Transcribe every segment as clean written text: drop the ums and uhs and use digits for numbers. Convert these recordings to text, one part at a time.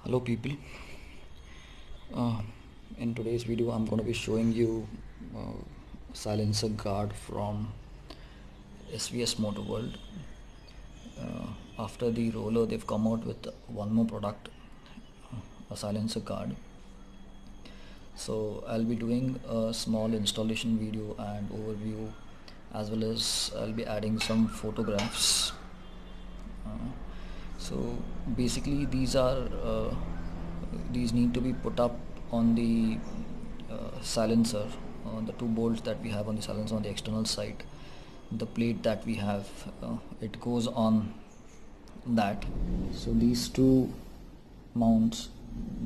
Hello people. uh, in today's video I'm going to be showing you silencer guard from SVS Motor World. After the roller they've come out with one more product, a silencer guard. So I'll be doing a small installation video and overview, as well as I'll be adding some photographs. So basically these need to be put up on the silencer, on the two bolts that we have on the silencer on the external side. The plate that we have, it goes on that. So these two mounts,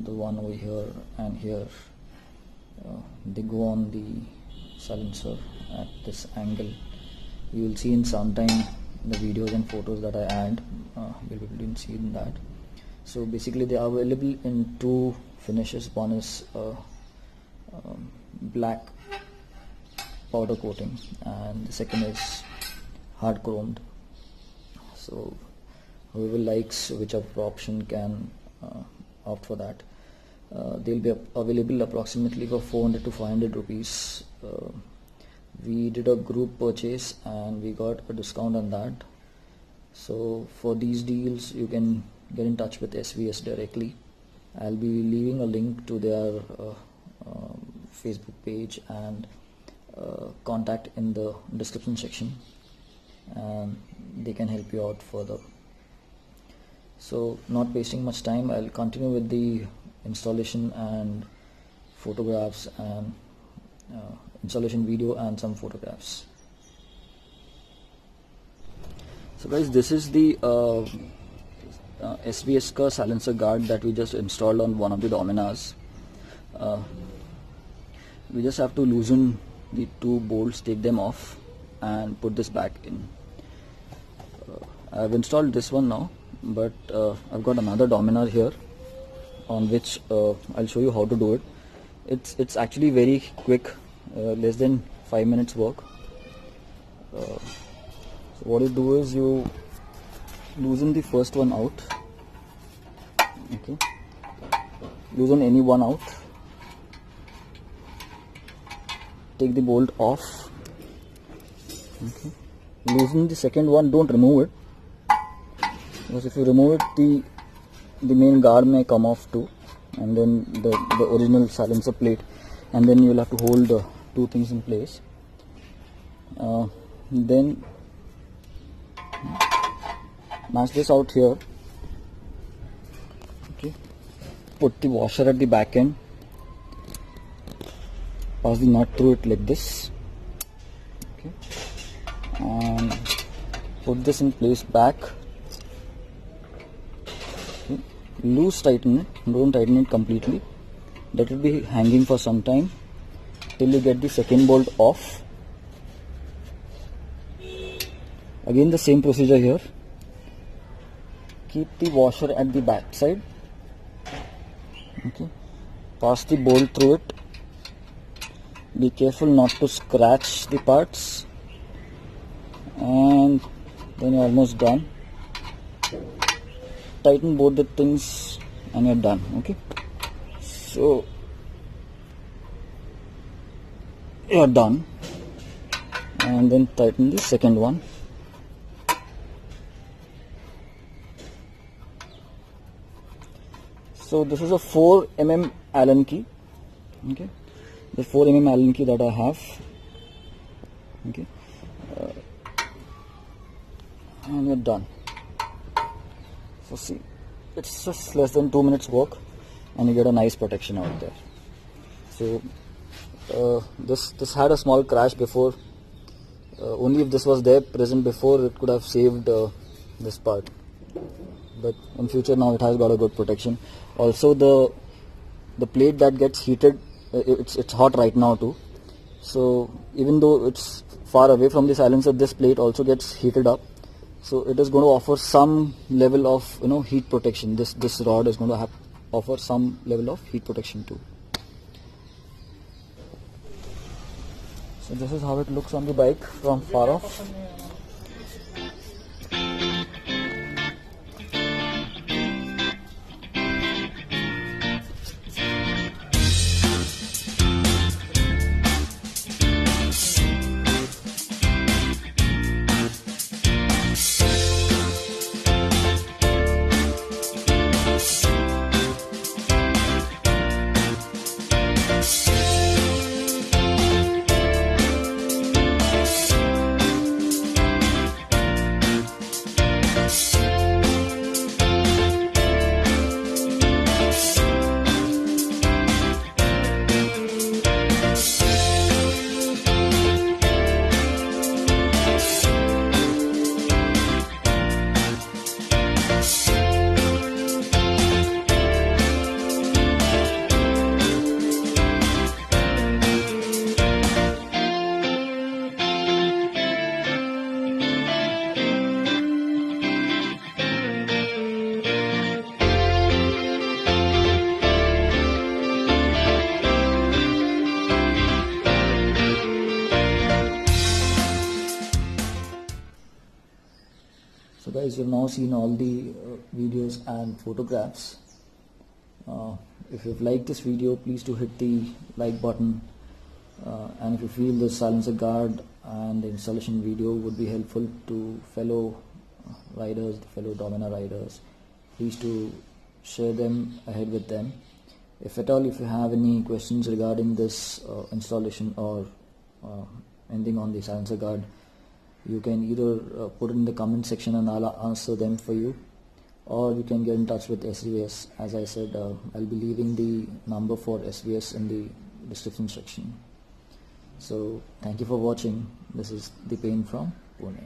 the one over here and here, they go on the silencer at this angle. You will see in some time the videos and photos that I add, you'll be able to see in that. So basically they are available in two finishes. One is black powder coating and the second is hard chromed. So whoever likes whichever option can opt for that. They'll be available approximately for 400 to 500 rupees. We did a group purchase and we got a discount on that. So for these deals you can get in touch with SVS directly. I'll be leaving a link to their Facebook page and contact in the description section, and they can help you out further. So not wasting much time, I'll continue with the installation and photographs and installation video and some photographs. So guys, this is the SVS ka silencer guard that we just installed on one of the Dominas. We just have to loosen the two bolts, take them off and put this back in. I've installed this one now, but I've got another Dominar here on which I'll show you how to do it. It's actually very quick, less than 5 minutes work. So what you do is you loosen the first one out. Okay, loosen any one out, take the bolt off. Okay, loosen the second one, don't remove it, because if you remove it the main guard may come off too, and then the original silencer plate, and then you'll have to hold the two things in place. Then match this out here. Okay, put the washer at the back end, pass the nut through it like this. Okay, and put this in place back. Okay. Loose tighten it, don't tighten it completely. That will be hanging for some time till you get the second bolt off. Again the same procedure here. Keep the washer at the back side. Okay, pass the bolt through it. Be careful not to scratch the parts, and then you're almost done. Tighten both the things and you're done. Okay, so you're done, and then tighten the second one. So this is a 4 mm Allen key. Okay, the 4 mm Allen key that I have. Okay, and you're done. So see, it's just less than 2 minutes work and you get a nice protection out there. So this had a small crash before. Only if this was there present before, it could have saved this part, but in future now it has got a good protection. Also the plate that gets heated, it's hot right now too, so even though it's far away from the silencer, this plate also gets heated up, so it is going to offer some level of heat protection. This rod is going to offer some level of heat protection too. So this is how it looks on the bike from far off. So guys, you've now seen all the videos and photographs. If you've liked this video, please do hit the like button, and if you feel the silencer guard and the installation video would be helpful to fellow riders, fellow Dominar riders, please do share them ahead with them. If at all, if you have any questions regarding this installation or anything on the silencer guard, you can either put it in the comment section and I'll answer them for you, or you can get in touch with SVS. As I said, I'll be leaving the number for SVS in the description section. So thank you for watching. This is Dipen from Pune.